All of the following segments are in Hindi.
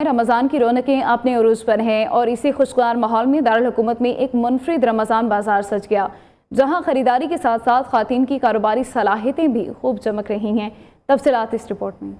रमज़ान की रौनकें अपने उरूज पर हैं और इसी खुशगवार माहौल में दारुल हुकूमत में एक मुनफरिद रमज़ान बाजार सज गया, जहां खरीदारी के साथ साथ ख़वातीन की कारोबारी सलाहियतें भी खूब चमक रही हैं। तफसीलात इस रिपोर्ट में।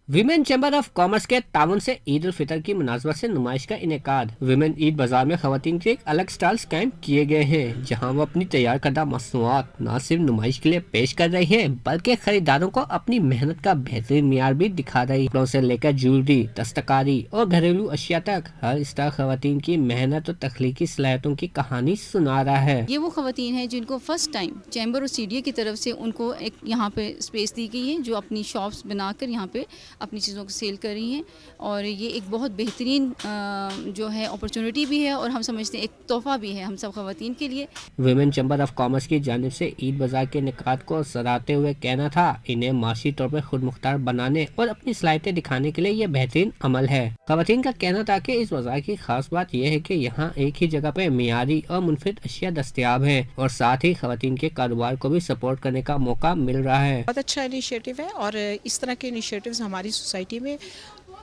विमेन चैम्बर ऑफ कॉमर्स के ताउन से ईद उल फितर की मुनासबत से नुमाइश का इनेकाद। विमेन ईद बाजार में खवातीन के एक अलग स्टॉल्स कायम किए गए हैं, जहां वो अपनी तैयार करदा मसनूआत न सिर्फ नुमाइश के लिए पेश कर रही है, बल्कि खरीदारों को अपनी मेहनत का बेहतरीन मियार भी दिखा रही है। कपड़ों से लेकर ज्वेलरी, दस्तकारी और घरेलू अशिया तक हर स्टॉल खवातीन की मेहनत और तख्लीकी सलाहियतों की कहानी सुना रहा है। ये वो खवातीन है जिनको फर्स्ट टाइम चैम्बर और सीडीए की तरफ से उनको एक यहाँ पे स्पेस दी गई है, जो अपनी शॉप्स बनाकर यहाँ पे अपनी चीज़ों को सेल कर रही हैं। और ये एक बहुत बेहतरीन जो है अपॉर्चुनिटी भी है और हम समझते हैं एक तोहफा भी है हम सब खवातीन के लिए। विमेन चैम्बर ऑफ कॉमर्स की जानिब से ईद बाजार के निकात को सराहते हुए कहना था, इन्हें माशी तौर पर खुद मुख्तार बनाने और अपनी सलाहियतें दिखाने के लिए ये बेहतरीन अमल है। खवातीन का कहना था कि इस बाजार की खास बात यह है कि यहाँ एक ही जगह पे मियारी और मुनफरिद अशिया दस्तयाब है और साथ ही खवातीन के कारोबार को भी सपोर्ट करने का मौका मिल रहा है। बहुत अच्छा इनिशिएटिव है और इस तरह के इनिशिएटिव्स हमारी सोसाइटी में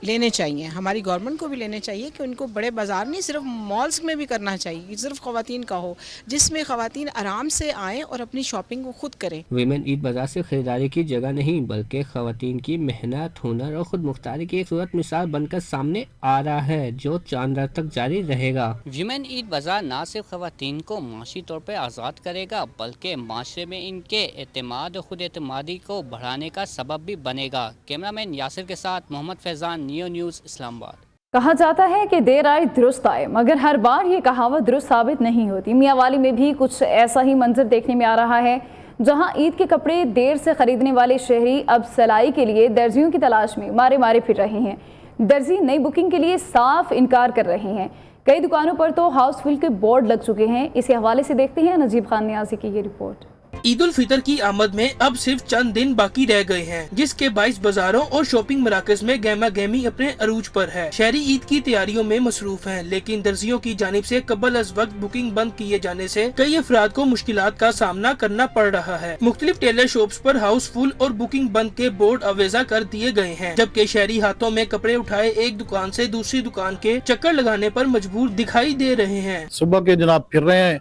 लेने चाहिए, हमारी गवर्नमेंट को भी लेने चाहिए कि उनको बड़े बाजार नहीं सिर्फ मॉल्स में भी करना चाहिए, सिर्फ खवातीन का हो जिसमें खवातीन आराम से आएँ और अपनी शॉपिंग को खुद करें। विमेन ईद बाजार से खरीदारी की जगह नहीं बल्कि खवातीन की मेहनत, हुनर और खुद मुख्तारी की एक सूरत मिसाल बनकर सामने आ रहा है, जो चांद रात तक जारी रहेगा। विमेन ईद बाजार न सिर्फ खवातीन को माशी तौर पर आज़ाद करेगा बल्कि माशरे में इनके एतमाद और खुद एतमादी को बढ़ाने का सबब भी बनेगा। कैमरामैन यासिर के साथ मोहम्मद फैजान, नियो न्यूज़, इस्लामाबाद। कहा जाता है कि देर आए दुरुस्त आए, मगर हर बार ये कहावत दुरुस्त साबित नहीं होती। मियांवाली में भी कुछ ऐसा ही मंजर देखने में आ रहा है, जहां ईद के कपड़े देर से खरीदने वाले शहरी अब सिलाई के लिए दर्जियों की तलाश में मारे मारे फिर रहे हैं। दर्जी नई बुकिंग के लिए साफ इनकार कर रहे हैं। कई दुकानों पर तो हाउसफुल के बोर्ड लग चुके हैं। इसी हवाले से देखते हैं नजीब खान नियाजी की ये रिपोर्ट। ईद उल फितर की आमद में अब सिर्फ चंद दिन बाकी रह गए हैं, जिसके 22 बाजारों और शॉपिंग मराकज में गहमा गहमी अपने अरूज पर है। शहरी ईद की तैयारियों में मसरूफ हैं, लेकिन दर्जियों की जानिब से कबल अज वक्त बुकिंग बंद किए जाने से कई अफराद को मुश्किलात का सामना करना पड़ रहा है। मुख्तलिफ टेलर शॉप्स पर हाउसफुल और बुकिंग बंद के बोर्ड अवेजा कर दिए गए हैं, जबकि शहरी हाथों में कपड़े उठाए एक दुकान से दूसरी दुकान के चक्कर लगाने पर मजबूर दिखाई दे रहे हैं। सुबह के जनाब फिर रहे हैं,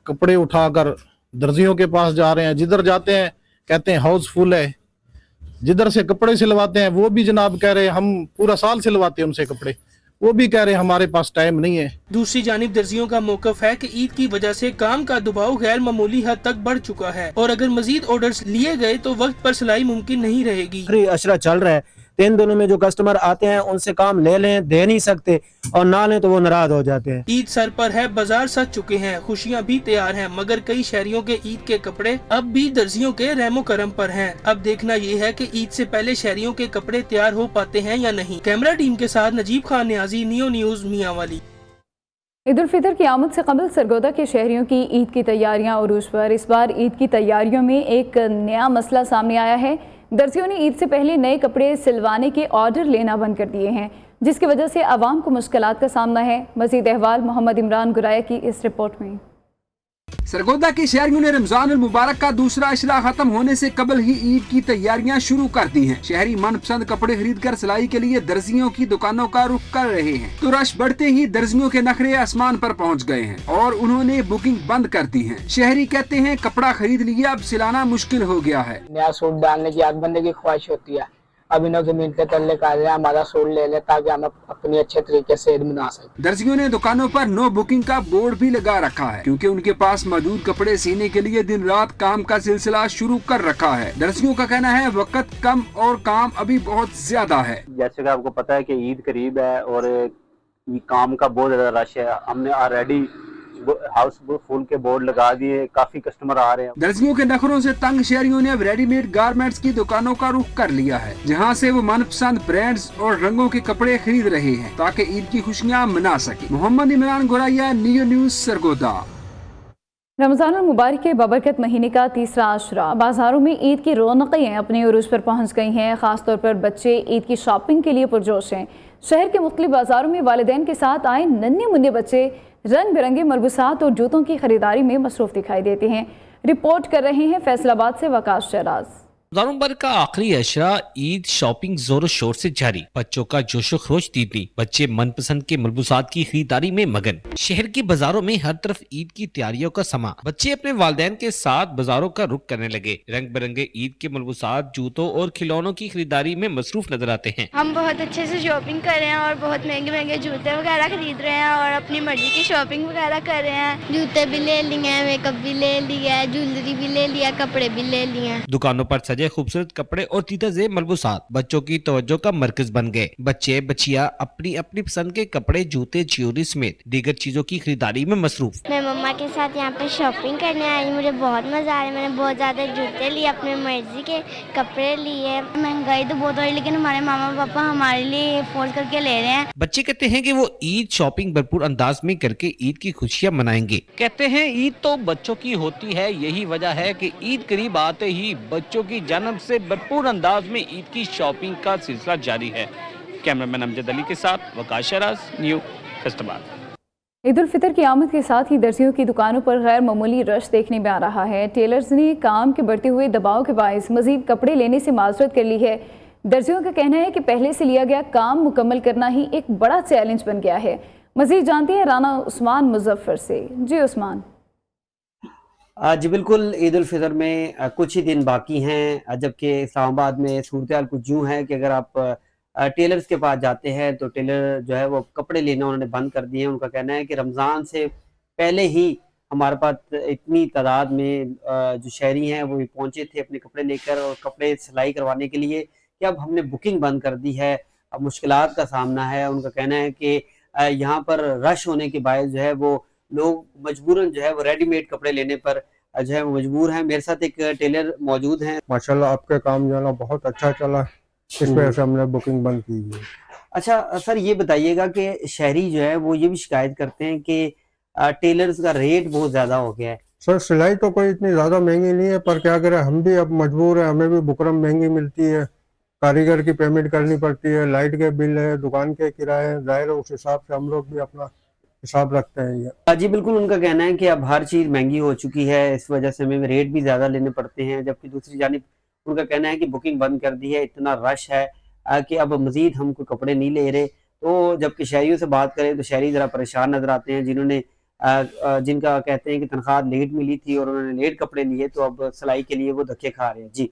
कपड़े उठाकर दर्जियों के पास जा रहे हैं, जिधर जाते हैं कहते हैं हाउसफुल है। जिधर से कपड़े सिलवाते हैं वो भी जनाब कह रहे हैं हम पूरा साल सिलवाते हैं उनसे कपड़े, वो भी कह रहे हैं हमारे पास टाइम नहीं है। दूसरी जानिब दर्जियों का मौकफ है कि ईद की वजह से काम का दबाव गैर मामूली हद तक बढ़ चुका है और अगर मजीद ऑर्डर्स लिए गए तो वक्त पर सिलाई मुमकिन नहीं रहेगी। अशरा चल रहा है, 3 दिनों में जो कस्टमर आते हैं उनसे काम ले लें, दे नहीं सकते और ना लें तो वो नाराज हो जाते हैं। ईद सर पर है, बाजार सज चुके हैं, खुशियां भी तैयार हैं, मगर कई शहरियों के ईद के कपड़े अब भी दर्जियों के रहमो करम पर हैं। अब देखना ये है कि ईद से पहले शहरियों के कपड़े तैयार हो पाते हैं या नहीं। कैमरा टीम के साथ नजीब खान नियाजी, नियो न्यूज़, मियांवाली। ईद उल फितर की आमद से कबल सरगोदा के शहरियों की ईद की तैयारियां उरूज पर। इस बार ईद की तैयारियों में एक नया मसला सामने आया है। दर्जियों ने ईद से पहले नए कपड़े सिलवाने के ऑर्डर लेना बंद कर दिए हैं, जिसकी वजह से आवाम को मुश्किलात का सामना है। मज़ीद अहवाल मोहम्मद इमरान गुराया की इस रिपोर्ट में। सरगोदा के शहरियों ने रमजान मुबारक का दूसरा अशरा खत्म होने से कबल ही ईद की तैयारियां शुरू कर दी हैं। शहरी मनपसंद कपड़े खरीद कर सिलाई के लिए दर्जियों की दुकानों का रुख कर रहे हैं, तो रश बढ़ते ही दर्जियों के नखरे आसमान पर पहुंच गए हैं और उन्होंने बुकिंग बंद कर दी है। शहरी कहते हैं कपड़ा खरीद लिया, अब सिलाना मुश्किल हो गया है। नया सूट डालने की हर बंदे की ख्वाहिश होती है, अब इन्हों जमीन के तल्ले कर रहे हैं हमारा सूट ले ले ताकि हम अपनी अच्छे तरीके से ईद मना सकें। दर्जियों ने दुकानों पर नो बुकिंग का बोर्ड भी लगा रखा है, क्योंकि उनके पास मौजूद कपड़े सीने के लिए दिन रात काम का सिलसिला शुरू कर रखा है। दर्जियों का कहना है वक्त कम और काम अभी बहुत ज्यादा है। जैसे कि आपको पता है कि ईद करीब है और काम का बहुत ज्यादा रश है। हमने ऑलरेडी हाउसफुल के बोर्ड लगा दिए, काफी कस्टमर आ रहे हैं। दर्जियों के नखरों से तंग शहरियों ने अब रेडीमेड गारमेंट्स की दुकानों का रुख कर लिया है, जहां से वो मनपसंद ब्रांड्स और रंगों के कपड़े खरीद रहे हैं ताकि ईद की खुशियां मना सके। Mohammad Imran Guraya, Neo news, Sargodha. रमज़ानुल मुबारक के बबरकत महीने का तीसरा आशरा। बाजारों में ईद की रौनकें अपने उरूज पर पहुंच गई हैं। खासतौर पर बच्चे ईद की शॉपिंग के लिए पुरजोश हैं। शहर के मुख्तलिफ बाजारों में वालिदैन के साथ आए नन्हे मुन्ने बच्चे रंग बिरंगे मलबूसात और जूतों की खरीदारी में मसरूफ दिखाई देते हैं। रिपोर्ट कर रहे हैं फैसलाबाद से वकास शहराज। रमजान मुबारक का आखिरी अशरा ईद शॉपिंग जोरों शोर से जारी। बच्चों का जोशो खरोश दीदी, बच्चे मनपसंद के मलबूसात की खरीदारी में मगन। शहर के बाजारों में हर तरफ ईद की तैयारियों का समा। बच्चे अपने वालिदैन के साथ बाजारों का रुख करने लगे। रंग बिरंगे ईद के मलबूसात, जूतों और खिलौनों की खरीदारी में मसरूफ नजर आते हैं। हम बहुत अच्छे से शॉपिंग कर रहे हैं और बहुत महंगे महंगे जूते वगैरह खरीद रहे हैं और अपनी मर्जी की शॉपिंग वगैरह कर रहे हैं। जूते भी ले लिए हैं, मेकअप भी ले लिया है, ज्वेलरी भी ले लिया, कपड़े भी ले लिए हैं। दुकानों पर सजे खूबसूरत कपड़े और तीतज़े मलबूसात बच्चों की तवज्जो का मरकज बन गए। बच्चे बच्चियां अपनी अपनी पसंद के कपड़े, जूते, ज्वेलरी समेत दीगर चीजों की खरीदारी में मसरूफ। मैं मम्मा के साथ यहाँ पे शॉपिंग करने आई, मुझे बहुत मजा आ रहा है। मैंने बहुत ज्यादा जूते लिए, अपने मर्जी के कपड़े लिए। महंगाई तो बहुत हो रही है लेकिन हमारे मामा पापा हमारे लिए फोर्स करके ले रहे हैं। बच्चे कहते हैं कि वो ईद शॉपिंग भरपूर अंदाज में करके ईद की खुशियां मनाएंगे। कहते हैं ईद तो बच्चों की होती है, यही वजह है कि ईद करीब आते ही बच्चों की जानब से भरपूर अंदाज में ईद की शॉपिंग का सिलसिला जारी है। कैमरामैन अमजद अली के साथ वकास शराज, न्यू फैसलाबाद। ईद उल फितर की आमद के साथ ही दर्जियों की दुकानों पर गैर मामूली रश देखने में आ रहा है। टेलर्स ने काम के बढ़ते हुए दबाव के बायस मजीद कपड़े लेने से माजरत कर ली है। दर्जियों का कहना है कि पहले से लिया गया काम मुकम्मल करना ही एक बड़ा चैलेंज बन गया है। मजीद जानते हैं राना उस्मान मुजफ्फर से। जी उस्मान। जी बिल्कुल, ईद उल फितर में कुछ ही दिन बाकी हैं, जबकि इस्लामाबाद में सूरत हाल कुछ यूँ है कि अगर आप टेलर्स के पास जाते हैं तो टेलर जो है वो कपड़े लेना उन्होंने बंद कर दिए हैं। उनका कहना है कि रमज़ान से पहले ही हमारे पास इतनी तादाद में जो शहरी हैं वो पहुँचे थे अपने कपड़े लेकर और कपड़े सिलाई करवाने के लिए कि अब हमने बुकिंग बंद कर दी है, अब मुश्किलात का सामना है। उनका कहना है कि यहाँ पर रश होने के बायस जो है वो लोग मजबूरन जो है वो रेडीमेड कपड़े लेने पर जो है वो मजबूर हैं। मेरे साथ एक टेलर मौजूद हैं। माशाल्लाह आपका काम जो है ना बहुत अच्छा चला, इस वजह से हमने बुकिंग बंद की है। अच्छा सर, ये बताइएगा कि शहरी जो है वो ये भी शिकायत करते हैं कि टेलर्स का रेट बहुत ज़्यादा हो गया है। सर सिलाई तो कोई इतनी ज़्यादा महंगी नहीं है, पर क्या करें हम भी अब मजबूर है, हमें भी बुकरम महंगी मिलती है, कारीगर की पेमेंट करनी पड़ती है, लाइट के बिल है, दुकान के किराए, ज़ाहिर है उस हिसाब से हम लोग भी अपना हिसाब रखते हैं। ये जी बिल्कुल, उनका कहना है कि अब हर चीज़ महंगी हो चुकी है, इस वजह से हमें रेट भी ज़्यादा लेने पड़ते हैं। जबकि दूसरी जानिब उनका कहना है कि बुकिंग बंद कर दी है, इतना रश है कि अब मज़ीद हम कोई कपड़े नहीं ले रहे। तो जबकि शहरियों से बात करें तो शहरी ज़रा परेशान नज़र आते हैं, जिन्होंने जिनका कहते हैं कि तनख्वाह लेट मिली थी और उन्होंने लेट कपड़े लिए, तो अब सिलाई के लिए वो धक्के खा रहे हैं। जी